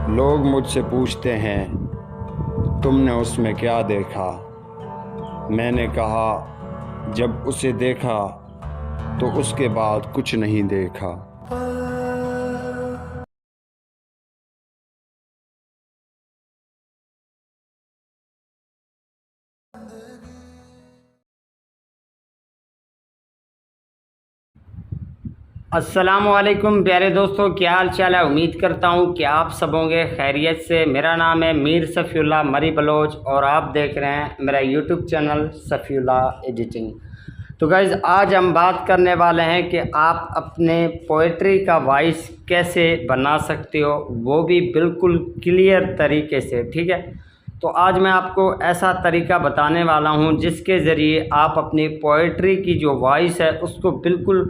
लोग मुझसे पूछते हैं तुमने उसमें क्या देखा। मैंने कहा जब उसे देखा तो उसके बाद कुछ नहीं देखा। अस्सलामुअलैकुम प्यारे दोस्तों, क्या हाल चाल है। उम्मीद करता हूँ कि आप सब होंगे खैरियत से। मेरा नाम है मीर सफ़ीउल्लाह मरी बलोच और आप देख रहे हैं मेरा यूट्यूब चैनल सफ़ीउल्लाह एडिटिंग। तो गाइज़, आज हम बात करने वाले हैं कि आप अपने पोइट्री का वॉइस कैसे बना सकते हो, वो भी बिल्कुल क्लियर तरीके से। ठीक है, तो आज मैं आपको ऐसा तरीका बताने वाला हूँ जिसके ज़रिए आप अपनी पोइट्री की जो वॉइस है उसको बिल्कुल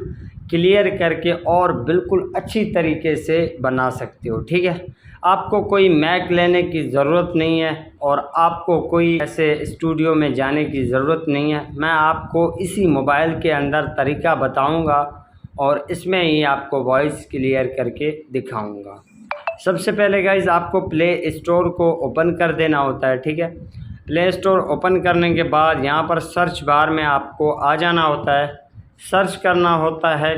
क्लियर करके और बिल्कुल अच्छी तरीके से बना सकते हो। ठीक है, आपको कोई मैक लेने की ज़रूरत नहीं है और आपको कोई ऐसे स्टूडियो में जाने की ज़रूरत नहीं है। मैं आपको इसी मोबाइल के अंदर तरीका बताऊंगा और इसमें ही आपको वॉइस क्लियर करके दिखाऊंगा। सबसे पहले गाइज़, आपको प्ले स्टोर को ओपन कर देना होता है। ठीक है, प्ले स्टोर ओपन करने के बाद यहाँ पर सर्च बार में आपको आ जाना होता है। सर्च करना होता है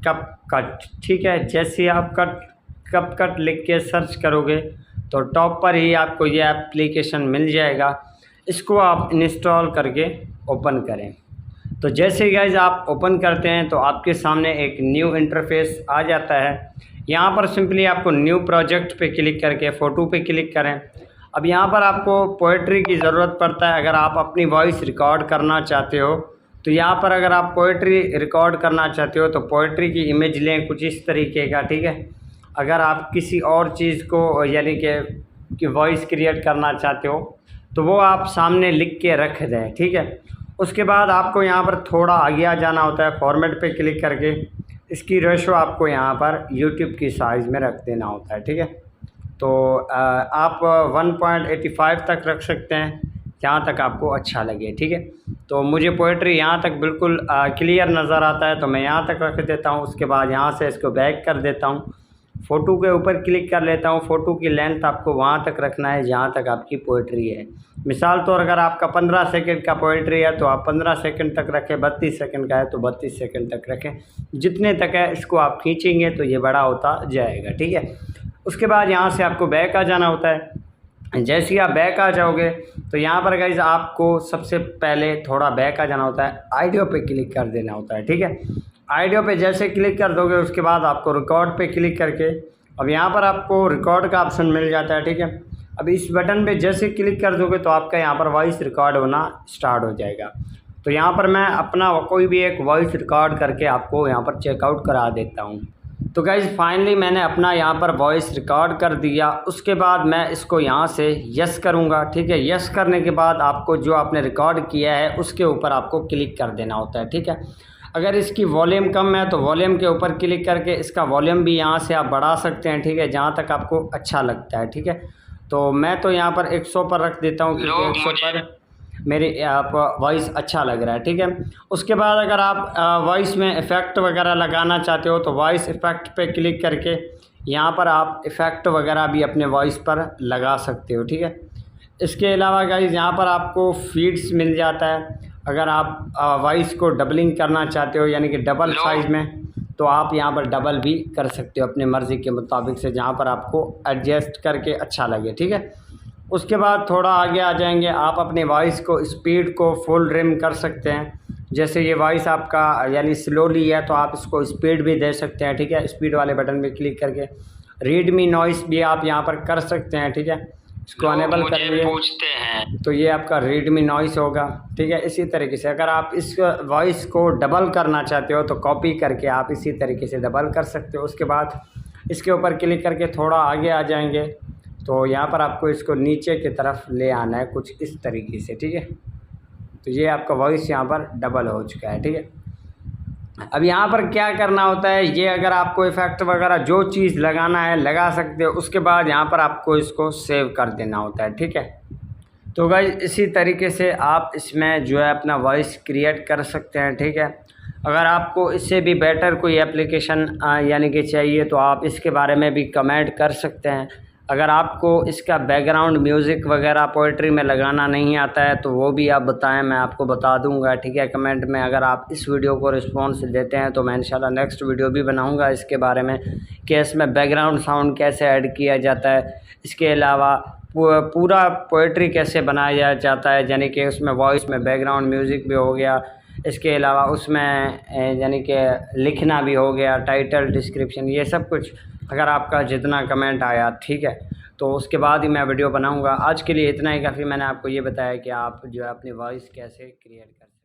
कपकट। ठीक है, जैसे आप कपकट लिख के सर्च करोगे तो टॉप पर ही आपको ये एप्लीकेशन मिल जाएगा। इसको आप इंस्टॉल करके ओपन करें। तो जैसे ही गाइज आप ओपन करते हैं तो आपके सामने एक न्यू इंटरफेस आ जाता है। यहाँ पर सिंपली आपको न्यू प्रोजेक्ट पे क्लिक करके फ़ोटो पे क्लिक करें। अब यहाँ पर आपको पोइट्री की ज़रूरत पड़ता है। अगर आप अपनी वॉइस रिकॉर्ड करना चाहते हो तो यहाँ पर अगर आप पोइट्री रिकॉर्ड करना चाहते हो तो पोइट्री की इमेज लें कुछ इस तरीके का। ठीक है, अगर आप किसी और चीज़ को यानी कि वॉइस क्रिएट करना चाहते हो तो वो आप सामने लिख के रख दें। ठीक है, उसके बाद आपको यहाँ पर थोड़ा आगे आ जाना होता है। फॉर्मेट पे क्लिक करके इसकी रेशो आपको यहाँ पर यूट्यूब की साइज़ में रख देना होता है। ठीक है, तो आप 1.85 तक रख सकते हैं, जहाँ तक आपको अच्छा लगे। ठीक है, तो मुझे पोइट्री यहाँ तक बिल्कुल क्लियर नज़र आता है तो मैं यहाँ तक रख देता हूँ। उसके बाद यहाँ से इसको बैक कर देता हूँ, फ़ोटो के ऊपर क्लिक कर लेता हूँ। फ़ोटो की लेंथ आपको वहाँ तक रखना है जहाँ तक आपकी पोइट्री है। मिसाल तो अगर आपका 15 सेकंड का पोइट्री है तो आप 15 सेकंड तक रखें, 32 सेकंड का है तो 32 सेकंड तक रखें। जितने तक है इसको आप खींचेंगे तो ये बड़ा होता जाएगा। ठीक है, उसके बाद यहाँ से आपको बैक आ जाना होता है। जैसे ही आप बैक आ जाओगे तो यहाँ पर गाइज आपको सबसे पहले थोड़ा बैक आ जाना होता है, ऑडियो पे क्लिक कर देना होता है। ठीक है, ऑडियो पे जैसे क्लिक कर दोगे उसके बाद आपको रिकॉर्ड पे क्लिक करके अब यहाँ पर आपको रिकॉर्ड का ऑप्शन मिल जाता है। ठीक है, अब इस बटन पे जैसे क्लिक कर दोगे तो आपका यहाँ पर वॉइस रिकॉर्ड होना स्टार्ट हो जाएगा। तो यहाँ पर मैं अपना कोई भी एक वॉइस रिकॉर्ड करके आपको यहाँ पर चेकआउट करा देता हूँ। तो गाइज़ फाइनली मैंने अपना यहाँ पर वॉइस रिकॉर्ड कर दिया। उसके बाद मैं इसको यहाँ से यस करूँगा। ठीक है, यस करने के बाद आपको जो आपने रिकॉर्ड किया है उसके ऊपर आपको क्लिक कर देना होता है। ठीक है, अगर इसकी वॉल्यूम कम है तो वॉल्यूम के ऊपर क्लिक करके इसका वॉल्यूम भी यहाँ से आप बढ़ा सकते हैं। ठीक है, जहाँ तक आपको अच्छा लगता है। ठीक है, तो मैं तो यहाँ पर 100 पर रख देता हूँ क्योंकि 100 पर मेरी आप वॉइस अच्छा लग रहा है। ठीक है, उसके बाद अगर आप वॉइस में इफ़ेक्ट वगैरह लगाना चाहते हो तो वॉइस इफ़ेक्ट पे क्लिक करके यहाँ पर आप इफ़ेक्ट वगैरह भी अपने वॉइस पर लगा सकते हो। ठीक है, इसके अलावा गाइस यहाँ पर आपको फीड्स मिल जाता है। अगर आप वॉइस को डबलिंग करना चाहते हो यानी कि डबल साइज़ में तो आप यहाँ पर डबल भी कर सकते हो अपने मर्ज़ी के मुताबिक से, जहाँ पर आपको एडजस्ट करके अच्छा लगे। ठीक है, उसके बाद थोड़ा आगे आ जाएंगे, आप अपने वॉइस को स्पीड को फुल रिम कर सकते हैं। जैसे ये वॉइस आपका यानी स्लोली है तो आप इसको स्पीड भी दे सकते हैं। ठीक है, स्पीड वाले बटन पे क्लिक करके रीड मी नॉइस भी आप यहाँ पर कर सकते हैं। ठीक है, इसको अनेबल करेंगे पूछते हैं तो ये आपका रीड मी नॉइस होगा। ठीक है, इसी तरीके से अगर आप इस वॉइस को डबल करना चाहते हो तो कॉपी करके आप इसी तरीके से डबल कर सकते हो। उसके बाद इसके ऊपर क्लिक करके थोड़ा आगे आ जाएंगे तो यहाँ पर आपको इसको नीचे की तरफ ले आना है कुछ इस तरीके से। ठीक है, तो ये आपका वॉइस यहाँ पर डबल हो चुका है। ठीक है, अब यहाँ पर क्या करना होता है, ये अगर आपको इफ़ेक्ट वगैरह जो चीज़ लगाना है लगा सकते हो। उसके बाद यहाँ पर आपको इसको सेव कर देना होता है। ठीक है, तो गाइस इसी तरीके से आप इसमें जो है अपना वॉइस क्रिएट कर सकते हैं। ठीक है, अगर आपको इससे भी बेटर कोई एप्लीकेशन यानी कि चाहिए तो आप इसके बारे में भी कमेंट कर सकते हैं। अगर आपको इसका बैकग्राउंड म्यूज़िक वगैरह पोइट्री में लगाना नहीं आता है तो वो भी आप बताएं, मैं आपको बता दूंगा, ठीक है, कमेंट में। अगर आप इस वीडियो को रिस्पॉन्स देते हैं तो मैं इंशाल्लाह नेक्स्ट वीडियो भी बनाऊंगा इसके बारे में कि इसमें बैकग्राउंड साउंड कैसे ऐड किया जाता है। इसके अलावा पूरा पोइट्री कैसे बनाया जाता है, यानी कि उसमें वॉइस में बैकग्राउंड म्यूज़िक भी हो गया, इसके अलावा उसमें यानी कि लिखना भी हो गया, टाइटल, डिस्क्रिप्शन, ये सब कुछ अगर आपका जितना कमेंट आया, ठीक है, तो उसके बाद ही मैं वीडियो बनाऊंगा। आज के लिए इतना ही काफ़ी। मैंने आपको ये बताया कि आप जो है अपनी वॉइस कैसे क्रिएट कर सकते हैं।